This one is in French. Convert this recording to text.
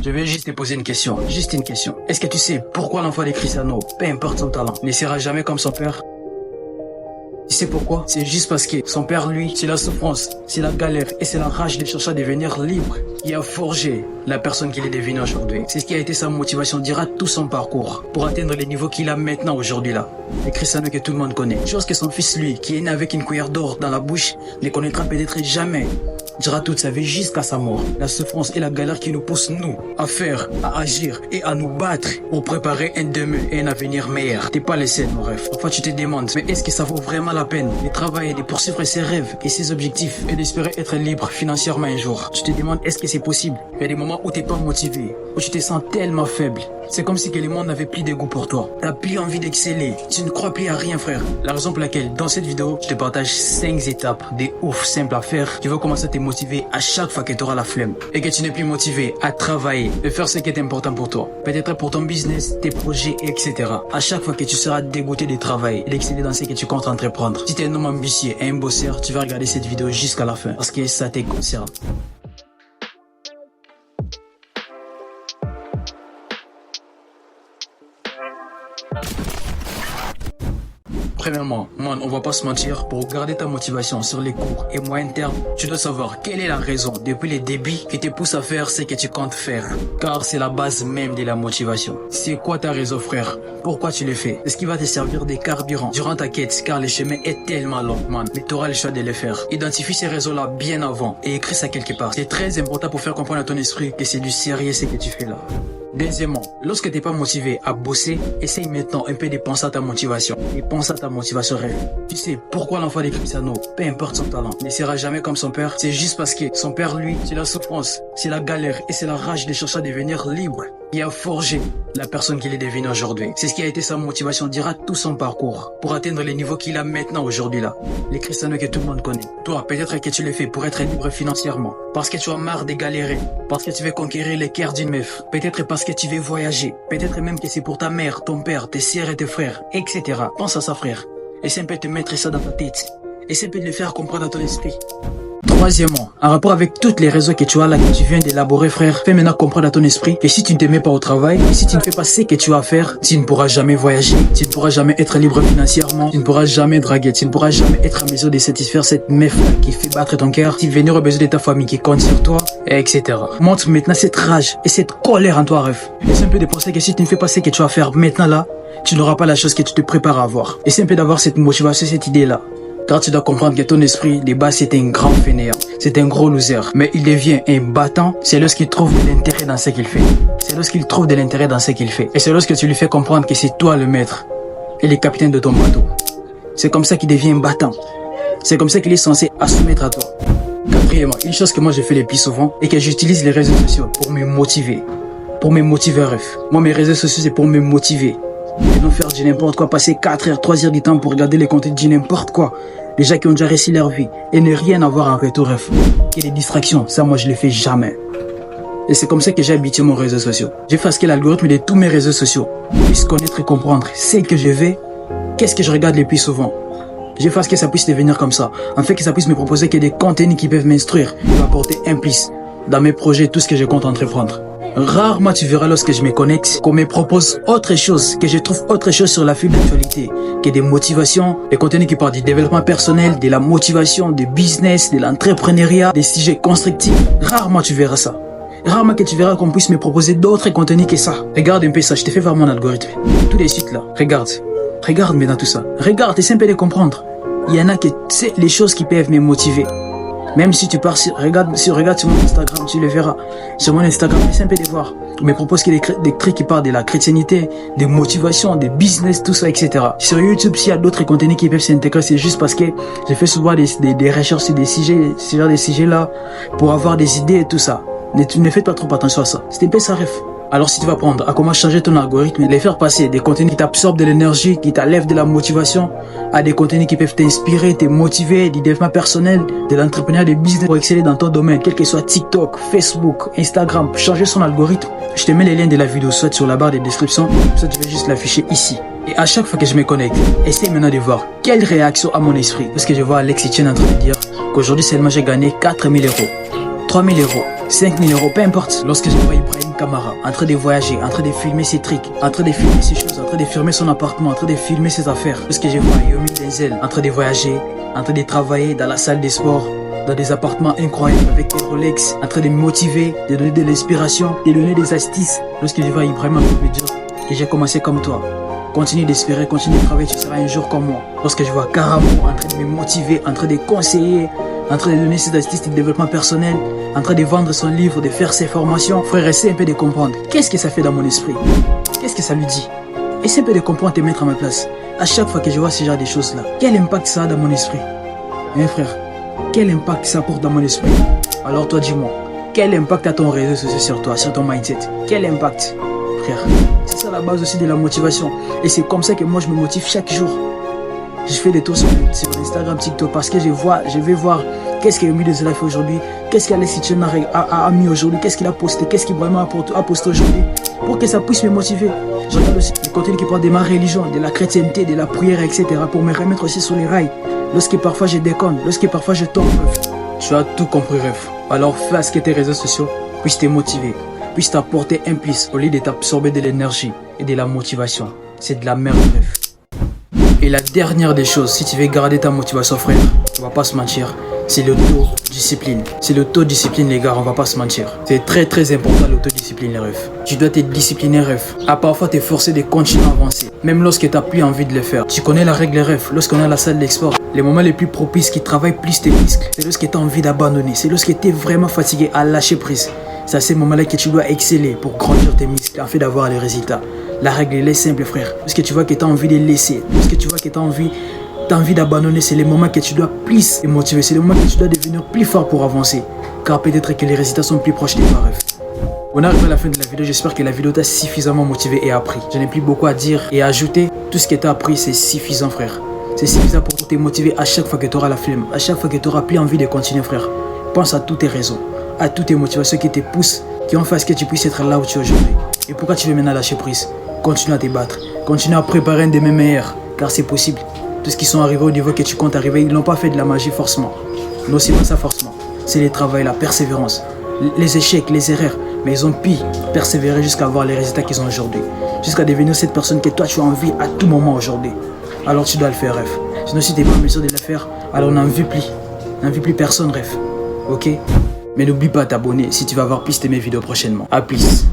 Je vais juste te poser une question, juste une question. Est-ce que tu sais pourquoi l'enfant de Cristiano, peu importe son talent, ne sera jamais comme son père? Tu sais pourquoi? C'est juste parce que son père, lui, c'est la souffrance, c'est la galère et c'est la rage de chercher à devenir libre qui a forgé la personne qu'il est devenu aujourd'hui. C'est ce qui a été sa motivation durant tout son parcours pour atteindre les niveaux qu'il a maintenant aujourd'hui là. Le Cristiano que tout le monde connaît. Chose que son fils, lui, qui est né avec une cuillère d'or dans la bouche, ne connaîtra peut-être jamais. Dira toute sa vie jusqu'à sa mort. La souffrance et la galère qui nous poussent, nous, à faire, à agir et à nous battre pour préparer un demain et un avenir meilleur. T'es pas les seul, mon rêve. Parfois, tu te demandes, mais est-ce que ça vaut vraiment la peine de travailler, de poursuivre ses rêves et ses objectifs et d'espérer être libre financièrement un jour? Tu te demandes, est-ce que c'est possible? Il y a des moments où t'es pas motivé, où tu te sens tellement faible. C'est comme si que le monde n'avait plus de goût pour toi. T'as plus envie d'exceller. Tu ne crois plus à rien, frère. La raison pour laquelle, dans cette vidéo, je te partage 5 étapes des ouf simples à faire qui vont commencer à te motiver à chaque fois que tu auras la flemme et que tu n'es plus motivé à travailler et faire ce qui est important pour toi. Peut-être pour ton business, tes projets, etc. À chaque fois que tu seras dégoûté de travail et d'exceller dans ce que tu comptes entreprendre. Si tu es un homme ambitieux et un bosseur, tu vas regarder cette vidéo jusqu'à la fin parce que ça te concerne. Premièrement, on va pas se mentir, pour garder ta motivation sur les courts et moyen terme, tu dois savoir quelle est la raison depuis le début qui te pousse à faire ce que tu comptes faire. Car c'est la base même de la motivation. C'est quoi ta raison, frère? Pourquoi tu le fais? Est-ce qu'il va te servir de carburant durant ta quête? Car le chemin est tellement long, mais tu auras le choix de le faire. Identifie ces raisons-là bien avant et écris ça quelque part. C'est très important pour faire comprendre à ton esprit que c'est du sérieux ce que tu fais là. Deuxièmement, lorsque tu n'es pas motivé à bosser, essaye maintenant un peu de penser à ta motivation. Et pense à ta motivation rêve. Tu sais pourquoi l'enfant de Cristiano, peu importe son talent, ne sera jamais comme son père? C'est juste parce que son père, lui, c'est la souffrance, c'est la galère et c'est la rage de chercher à devenir libre qui a forgé la personne qu'il est devenu aujourd'hui. C'est ce qui a été sa motivation durant tout son parcours pour atteindre les niveaux qu'il a maintenant aujourd'hui là. Les Cristiano que tout le monde connaît. Toi, peut-être que tu le fais pour être libre financièrement, parce que tu as marre de galérer, parce que tu veux conquérir les cœurs d'une meuf, peut-être parce que tu veux voyager, peut-être même que c'est pour ta mère, ton père, tes sœurs et tes frères, etc. Pense à ça, frère. Essaie un peu de te mettre ça dans ta tête. Essaie un peu de le faire comprendre à ton esprit. Troisièmement, en rapport avec toutes les raisons que tu as là, que tu viens d'élaborer, frère, fais maintenant comprendre à ton esprit que si tu ne te mets pas au travail, si tu ne fais pas ce que tu as à faire, tu ne pourras jamais voyager, tu ne pourras jamais être libre financièrement, tu ne pourras jamais draguer, tu ne pourras jamais être en mesure de satisfaire cette meuf qui fait battre ton cœur, tu venir au besoin de ta famille qui compte sur toi, etc. Montre maintenant cette rage et cette colère en toi, rêve. Essaie un peu de penser que si tu ne fais pas ce que tu as à faire maintenant là, tu n'auras pas la chose que tu te prépares à avoir. Essaie un peu d'avoir cette motivation, cette idée là. Car tu dois comprendre que ton esprit, de base, c'est un grand fainéant. C'est un gros loser. Mais il devient un battant, c'est lorsqu'il trouve de l'intérêt dans ce qu'il fait. C'est lorsqu'il trouve de l'intérêt dans ce qu'il fait. Et c'est lorsque tu lui fais comprendre que c'est toi le maître et le capitaine de ton bateau. C'est comme ça qu'il devient un battant. C'est comme ça qu'il est censé à soumettre à toi. Quatrièmement, une chose que moi je fais le plus souvent est que j'utilise les réseaux sociaux pour me motiver. Pour me motiver, ref. Moi, mes réseaux sociaux, c'est pour me motiver. Et non faire du n'importe quoi, passer 4 heures, 3 heures du temps pour regarder les contenus du n'importe quoi. Les gens qui ont déjà réussi leur vie et ne rien avoir en retour, ref. Et les distractions, ça moi je le fais jamais. Et c'est comme ça que j'ai habitué mon réseau social. J'ai fait ce que l'algorithme de tous mes réseaux sociaux puisse connaître et comprendre ce que je vais, qu'est-ce que je regarde le plus souvent. J'ai fait ce que ça puisse devenir comme ça. En fait que ça puisse me proposer que des contenus qui peuvent m'instruire, m'apporter un plus dans mes projets, tout ce que je compte entreprendre. Rarement tu verras lorsque je me connecte qu'on me propose autre chose, que je trouve autre chose sur la fil d'actualité, que des motivations, des contenus qui parlent du développement personnel, de la motivation, du business, de l'entrepreneuriat, des sujets constructifs. Rarement tu verras ça. Rarement que tu verras qu'on puisse me proposer d'autres contenus que ça. Regarde un peu ça, je te fais voir mon algorithme. Tous les sites là, regarde. Regarde maintenant tout ça. Regarde, c'est simple de comprendre. Il y en a que c'est les choses qui peuvent me motiver. Même si tu pars regarde sur mon Instagram, tu le verras. Sur mon Instagram, c'est simple de voir. On me propose des trucs qui parlent de la chrétienté, de motivation, de business, tout ça, etc. Sur YouTube, s'il y a d'autres contenus qui peuvent s'intégrer, c'est juste parce que je fais souvent des recherches sur des sujets, ce genre de sujets-là, pour avoir des idées et tout ça. Ne faites pas trop attention à ça. C'est un peu ça, ref. Alors si tu vas apprendre à comment changer ton algorithme, les faire passer des contenus qui t'absorbent de l'énergie, qui t'enlèvent de la motivation, à des contenus qui peuvent t'inspirer, te motiver, du développement personnel, de l'entrepreneuriat, des business pour exceller dans ton domaine, quel que soit TikTok, Facebook, Instagram, pour changer son algorithme, je te mets les liens de la vidéo soit sur la barre de description, soit tu vas juste l'afficher ici. Et à chaque fois que je me connecte, essaye maintenant de voir quelle réaction à mon esprit. Parce que je vois Alex Etienne en train de dire qu'aujourd'hui seulement j'ai gagné 4 000 euros, 3 000 euros, 5 000 euros, peu importe. Lorsque je vois Ibrahim Kamara en train de voyager, en train de filmer ses tricks, en train de filmer ses choses, en train de filmer son appartement, en train de filmer ses affaires. Lorsque je vois Yomi Denzel en train de voyager, en train de travailler dans la salle des sports, dans des appartements incroyables avec des Rolex, en train de me motiver, de donner de l'inspiration, de donner des astuces. Lorsque je vois Ibrahim me dire que j'ai commencé comme toi, continue d'espérer, continue de travailler, tu seras un jour comme moi. Lorsque je vois Karamo en train de me motiver, en train de conseiller, en train de donner ses astuces de développement personnel, en train de vendre son livre, de faire ses formations, frère, essaie un peu de comprendre. Qu'est-ce que ça fait dans mon esprit? Qu'est-ce que ça lui dit? Essaie un peu de comprendre et mettre à ma place. À chaque fois que je vois ce genre de choses-là, quel impact ça a dans mon esprit? Hein, frère? Quel impact ça apporte dans mon esprit? Alors toi, dis-moi, quel impact a ton réseau social sur toi, sur ton mindset? Quel impact, frère? C'est ça la base aussi de la motivation. Et c'est comme ça que moi je me motive chaque jour. Je fais des tours sur Instagram, TikTok, parce que je vais voir qu'est-ce qu'Yomi Denzel a fait aujourd'hui, qu'est-ce qu'Alex Tichon a mis aujourd'hui, qu'est-ce qu'il a posté, qu'est-ce qu'il vraiment a posté aujourd'hui, pour que ça puisse me motiver. Je regarde aussi le contenu qui parle de ma religion, de la chrétienté, de la prière, etc. pour me remettre aussi sur les rails. Lorsque parfois je déconne, lorsque parfois je tombe, tu as tout compris, ref. Alors fais à ce que tes réseaux sociaux puissent te motiver, puissent t'apporter un plus au lieu de t'absorber de l'énergie et de la motivation. C'est de la merde, ref. Et la dernière des choses, si tu veux garder ta motivation, frère, on va pas se mentir, c'est l'autodiscipline. C'est l'autodiscipline, les gars, on va pas se mentir. C'est très très important l'autodiscipline, les refs. Tu dois te discipliner, ref. À parfois te forcer de continuer à avancer, même lorsque tu n'as plus envie de le faire. Tu connais la règle, ref. Lorsqu'on est à la salle d'export, les moments les plus propices qui travaillent plus tes muscles, c'est lorsque tu as envie d'abandonner, c'est lorsque tu es vraiment fatigué à lâcher prise. C'est à ces moments-là que tu dois exceller pour grandir tes muscles, afin d'avoir les résultats. La règle, elle est simple, frère. Lorsque tu vois que tu as envie de laisser, lorsque tu vois que tu as envie d'abandonner, c'est les moments que tu dois plus te motiver, c'est les moments que tu dois devenir plus fort pour avancer. Car peut-être que les résultats sont plus proches de toi, ref. On arrive à la fin de la vidéo, j'espère que la vidéo t'a suffisamment motivé et appris. Je n'ai plus beaucoup à dire et à ajouter. Tout ce que tu as appris, c'est suffisant, frère. C'est suffisant pour te motiver à chaque fois que tu auras la flemme, à chaque fois que tu auras plus envie de continuer, frère. Pense à tous tes raisons, à toutes tes motivations qui te poussent, qui ont fait ce que tu puisses être là où tu es aujourd'hui. Et pourquoi tu veux maintenant lâcher prise? Continue à te battre, continue à préparer un demain meilleur, car c'est possible. Tous ceux qui sont arrivés au niveau que tu comptes arriver, ils n'ont pas fait de la magie forcément. Non, c'est pas ça forcément. C'est le travail, la persévérance, les échecs, les erreurs. Mais ils ont pu persévérer jusqu'à avoir les résultats qu'ils ont aujourd'hui. Jusqu'à devenir cette personne que toi tu as envie à tout moment aujourd'hui. Alors tu dois le faire, ref. Sinon si tu n'es pas en mesure de le faire, alors n'en vis plus. N'en vis plus personne, ref. Ok? Mais n'oublie pas de t'abonner si tu vas voir plus de mes vidéos prochainement. A plus.